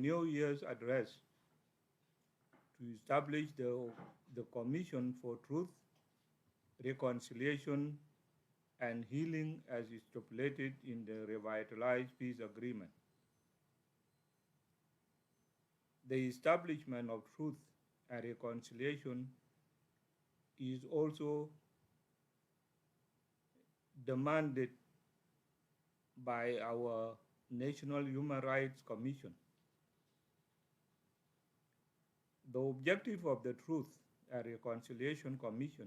New Year's address to establish the Commission for Truth, Reconciliation, and Healing as stipulated in the revitalized peace agreement. The establishment of truth and reconciliation is also demanded by our National Human Rights Commission. The objective of the Truth and Reconciliation Commission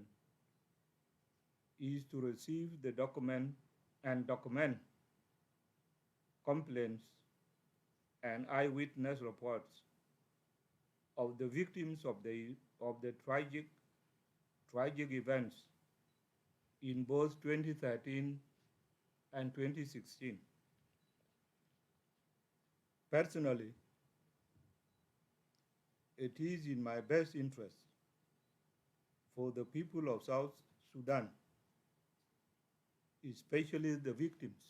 is to receive the document complaints and eyewitness reports of the victims of the tragic events in both 2013 and 2016. Personally, it is in my best interest for the people of South Sudan, especially the victims,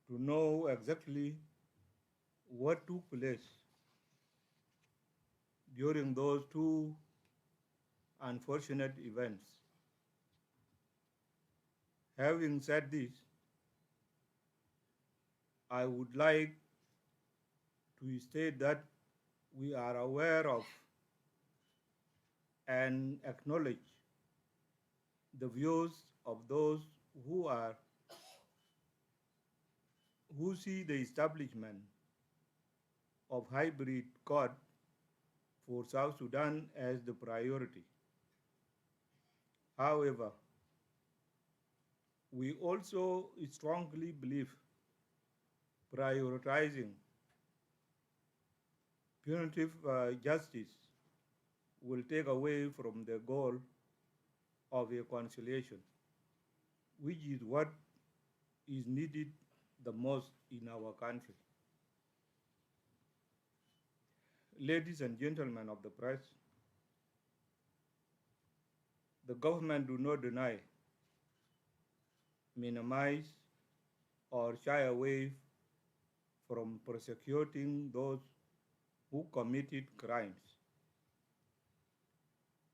to know exactly what took place during those two unfortunate events. Having said this, I would like to state that we are aware of and acknowledge the views of those who are who see the establishment of hybrid court for South Sudan as the priority. However, we also strongly believe prioritizing punitive justice will take away from the goal of reconciliation, which is what is needed the most in our country. Ladies and gentlemen of the press, the government do not deny, minimize, or shy away from prosecuting those who committed crimes.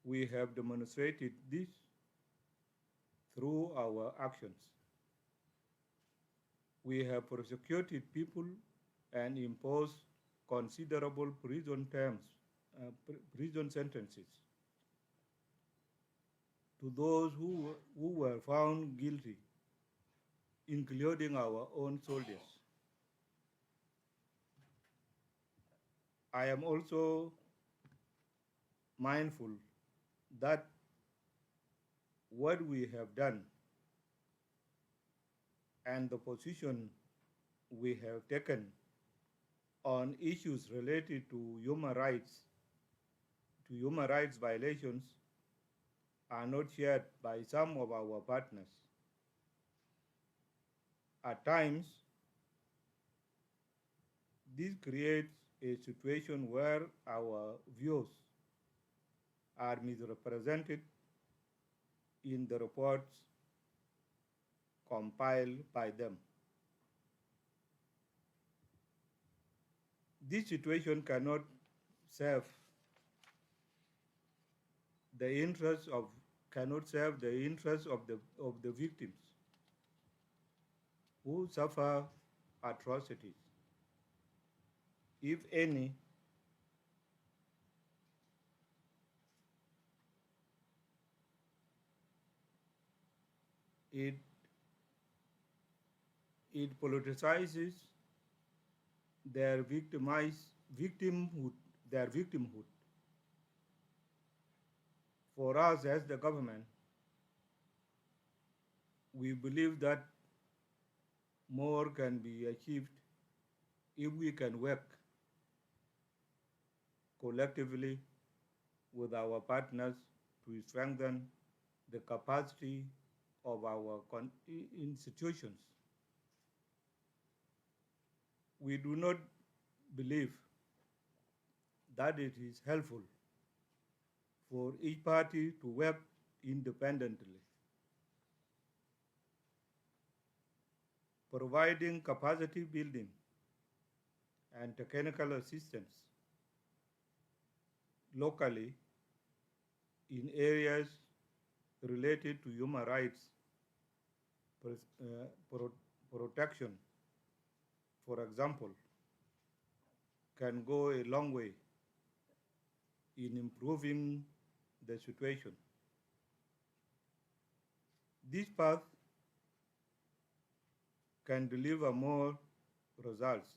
We have demonstrated this through our actions. We have prosecuted people and imposed considerable prison terms, prison sentences to those who were found guilty, including our own soldiers. I am also mindful that what we have done and the position we have taken on issues related to human rights violations are not shared by some of our partners. At times, this creates a situation where our views are misrepresented in the reports compiled by them. This situation cannot serve the interests of the victims who suffer atrocities. If any, it politicizes victimhood, their victimhood. For us as the government, we believe that more can be achieved if we can work collectively with our partners to strengthen the capacity of our institutions. We do not believe that it is helpful for each party to work independently. Providing capacity building and technical assistance locally in areas related to human rights protection, for example, can go a long way in improving the situation. This path can deliver more results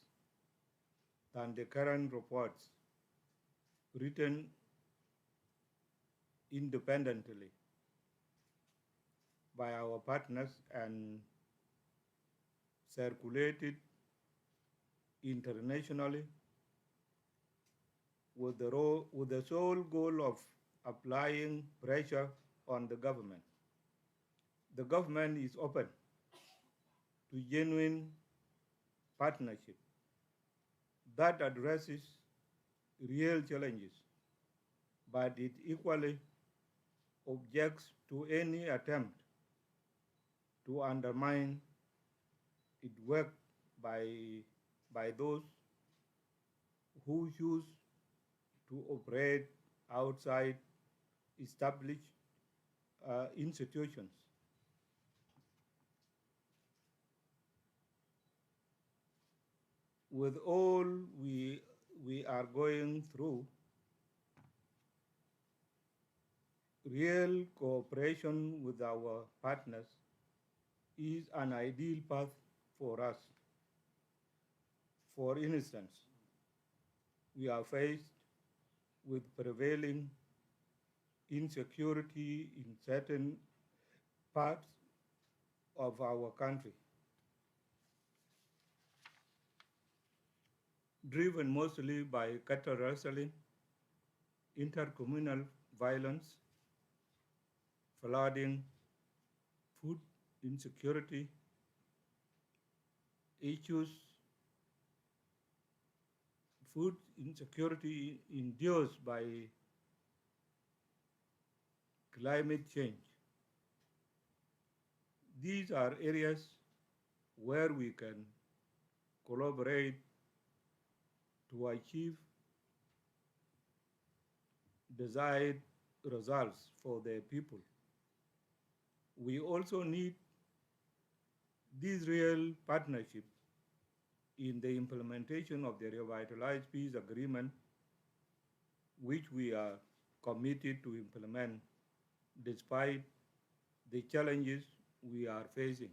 than the current reports written independently by our partners and circulated internationally with the sole goal of applying pressure on the government. The government is open to genuine partnership that addresses real challenges, but it equally objects to any attempt to undermine its work by those who choose to operate outside established institutions. With all we are going through, real cooperation with our partners is an ideal path for us. For instance, we are faced with prevailing insecurity in certain parts of our country, driven mostly by cattle rustling, intercommunal violence, flooding, food insecurity, issues, food insecurity induced by climate change. These are areas where we can collaborate to achieve desired results for their people. We also need this real partnership in the implementation of the revitalized peace agreement, which we are committed to implement despite the challenges we are facing.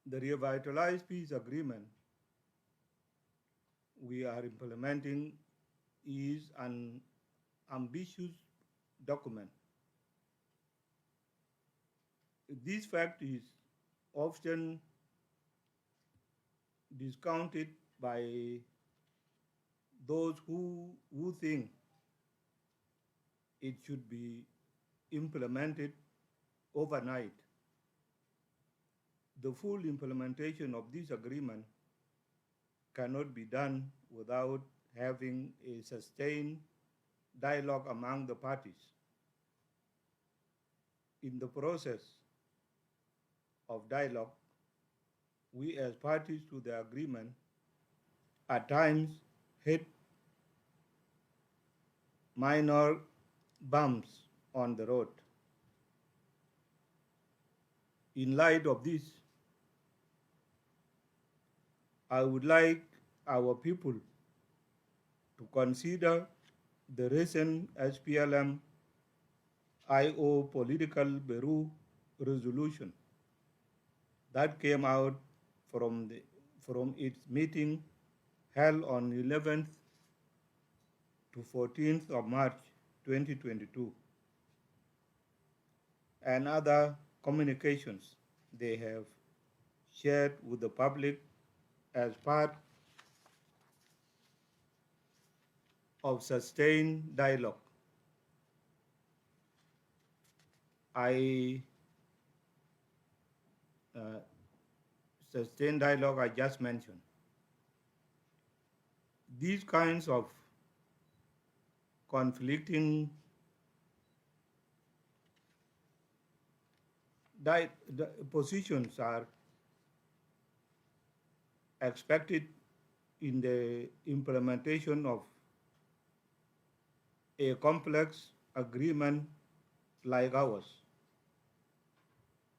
The revitalized peace agreement we are implementing is an ambitious document. This fact is often discounted by those who think it should be implemented overnight. The full implementation of this agreement cannot be done without having a sustained dialogue among the parties. In the process of dialogue, we as parties to the agreement at times hit minor bumps on the road. In light of this, I would like our people to consider the recent SPLM IO Political Bureau resolution that came out from its meeting held on 11th to 14th of March 2022 and other communications they have shared with the public as part of sustained dialogue. Sustained dialogue I just mentioned. These kinds of conflicting positions are expected in the implementation of a complex agreement like ours.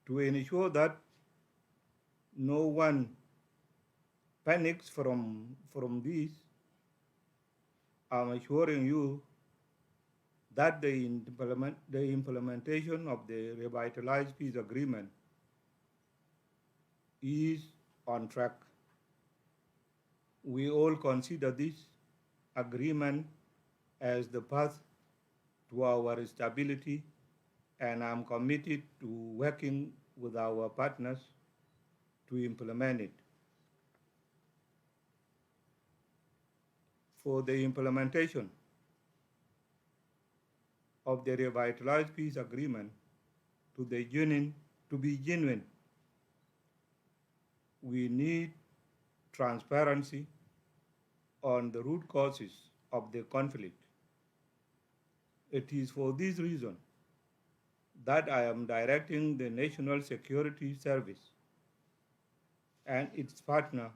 To ensure that no one panics from this, I'm assuring you that the implementation of the revitalized peace agreement is on track. We all consider this agreement as the path to our stability, and I'm committed to working with our partners to implement it. For the implementation of the revitalized peace agreement to be genuine, we need transparency on the root causes of the conflict. It is for this reason that I am directing the National Security Service and its partner,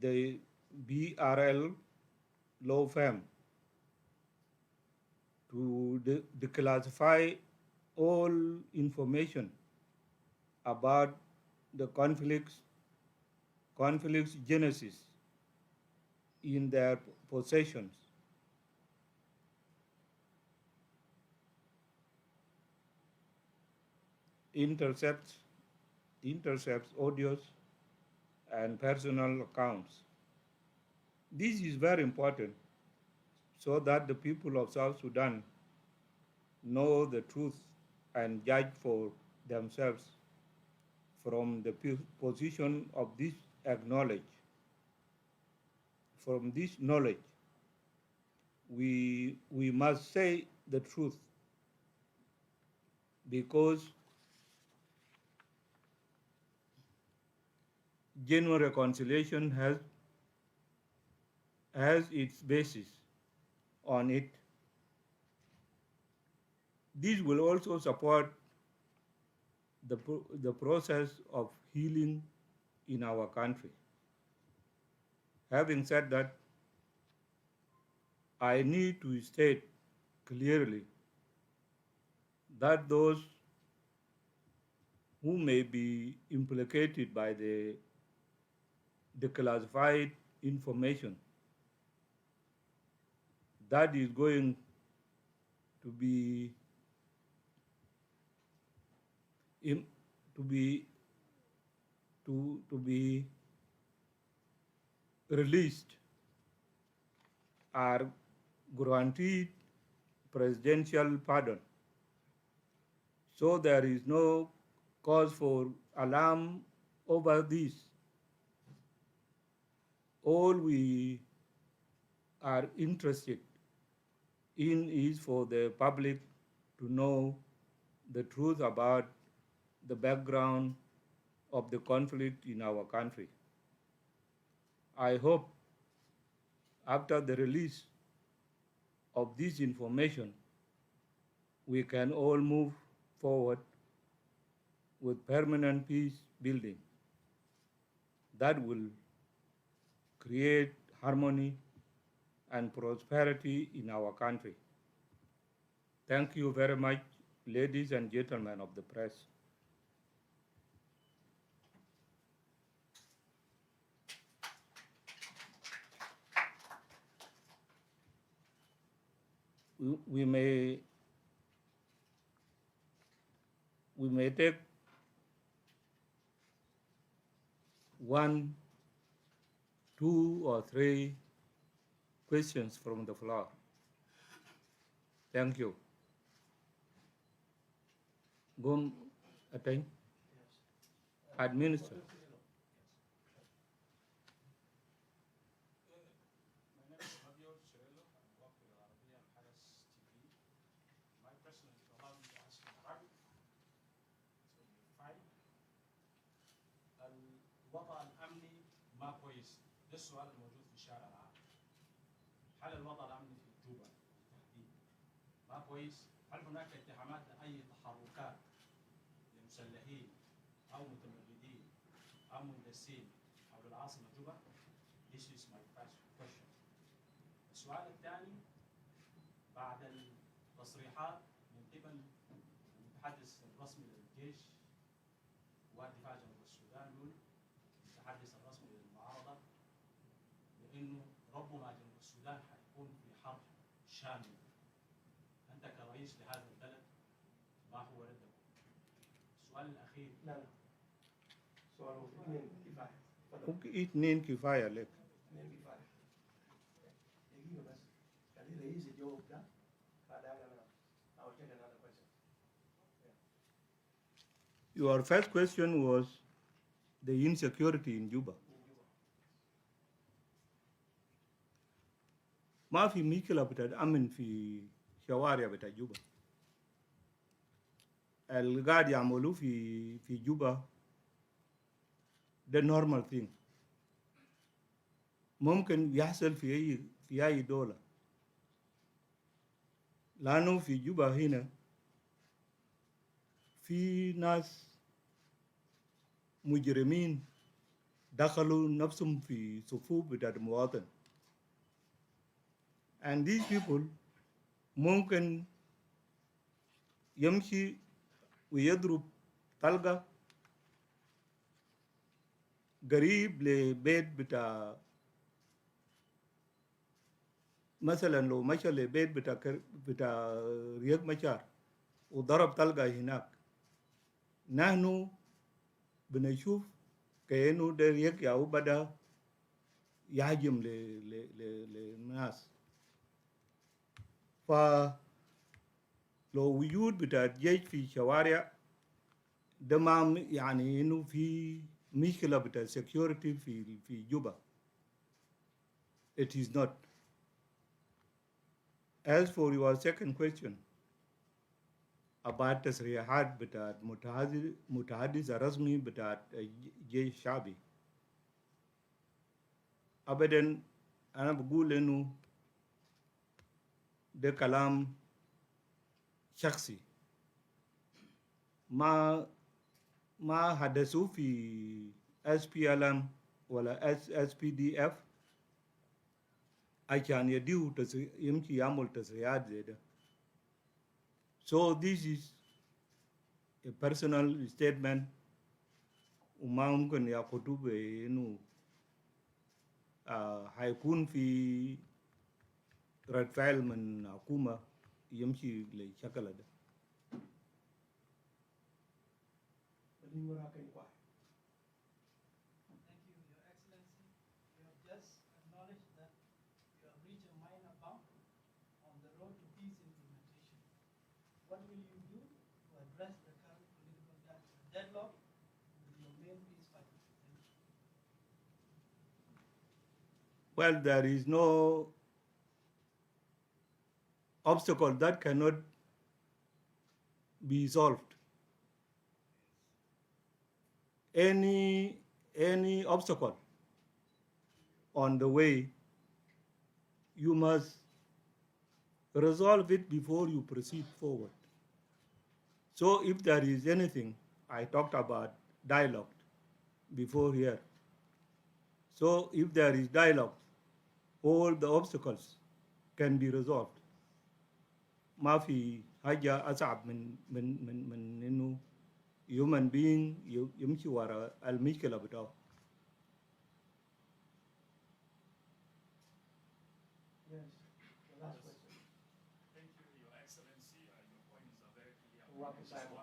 the BRL law firm, to declassify all information about the conflict's genesis in their possessions. Intercepts audios and personal accounts. This is very important so that the people of South Sudan know the truth and judge for themselves from the position of this acknowledge. From this knowledge, we must say the truth because genuine reconciliation has its basis on it. This will also support the process of healing in our country. Having said that, I need to state clearly that those who may be implicated by the declassified information that is going to be released are guaranteed presidential pardon. So there is no cause for alarm over this. All we are interested in is for the public to know the truth about the background of the conflict in our country. I hope after the release of this information, we can all move forward with permanent peace building that will create harmony and prosperity in our country. Thank you very much, ladies and gentlemen of the press. We may take one, two, or three questions from the floor. Thank you. Go attend. Administer. الوضع الامني ما كويس، ده السؤال الموجود في الشارع العام. هل الوضع الامني في جوبا بالتحديد ما كويس؟ هل هناك اتهامات لاي تحركات لمسلحين او متمردين او مندسين حول العاصمة جوبا. This is my first question. السؤال الثاني بعد التصريحات من قبل المتحدث الرسمي للجيش والدفاع جنوب السودان يقول المتحدث الرسمي للمعارضة بأنه ربما جنوب السودان حيكون في حرب شامل. أنت كرئيس لهذا البلد ما هو ردك؟ السؤال الأخير. لا سؤال اثنين كفاية. ممكن اثنين كفاية لك. اثنين كفاية. دقيقة بس. خلي الرئيس يجاوب ده. بعدين أنا I will take another question. Your first question was the insecurity in Juba. ما في مشكلة بتتأمن في شوارع بتاع جوبا. اللي قاعد يعملوه في جوبا ده normal thing. ممكن يحصل في أي دولة. لأنه في جوبا هنا في ناس مجرمين دخلوا نفسهم في صفوف بتاع المواطن. And these people ممكن يمشي ويضرب طلقة قريب لبيت بتاع مثلا لو مشى لبيت بتاع رياض مشار وضرب طلقة هناك، نحن بنشوف كأنه ده رياض أو بدأ يهاجم للناس. فلو وجود بتاع الجيش في شوارع ده ما يعني انه في مشكلة بتاع security في جوبا. It is not. As for your second question about تصريحات بتاع متحدث الرسمي بتاع الجيش الشعبي، أبداً أنا بقول إنه ده كلام شخصي ما حدثوا في SPLM ولا SPDF عشان يديو يمشي يعمل تصريحات زي ده. So this is a personal statement وما ممكن ياخدوه بإنه هيكون في رد فعل من حكومة يمشي للشكل ده. Thank you, Your Excellency. You have just acknowledged that you have reached a minor bump on the road to peace implementation. What will you do to address the current political deadlock with your main peace fighter? Well, there is no obstacle that cannot be solved. Any obstacle on the way, you must resolve it before you proceed forward. So if there is anything, I talked about dialogue before here. So if there is dialogue, all the obstacles can be resolved. ما في حاجة أصعب من إنه human being يمشي ورا المشكلة بتاعه. Yes, the last question. Thank you, Your Excellency. Your points are very clear. Welcome, Simon.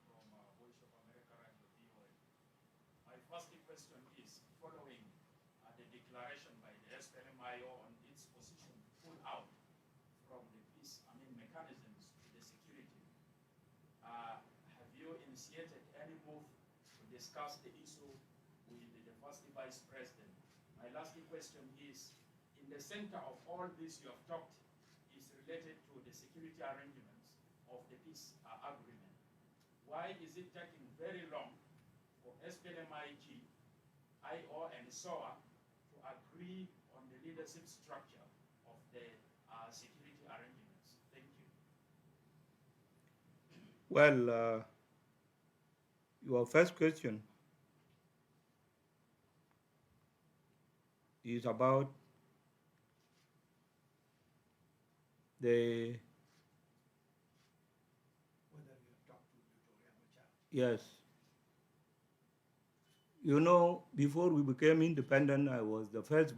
From Voice of America and the VOA. My first question is following the declaration by the SPLMIO on its position to pull out from the peace, mechanisms to the security. Have you initiated any move to discuss the issue with the first Vice President? My last question is, in the center of all this you have talked is related to the security arrangements of the peace agreement. Why is it taking very long for SPLMIG, IO, and SOA to agree on the leadership structure of the security arrangements? Thank you. Well, your first question, is about the, Whether you have talked to Victoria Machar. yes. You know, before we became independent, I was the first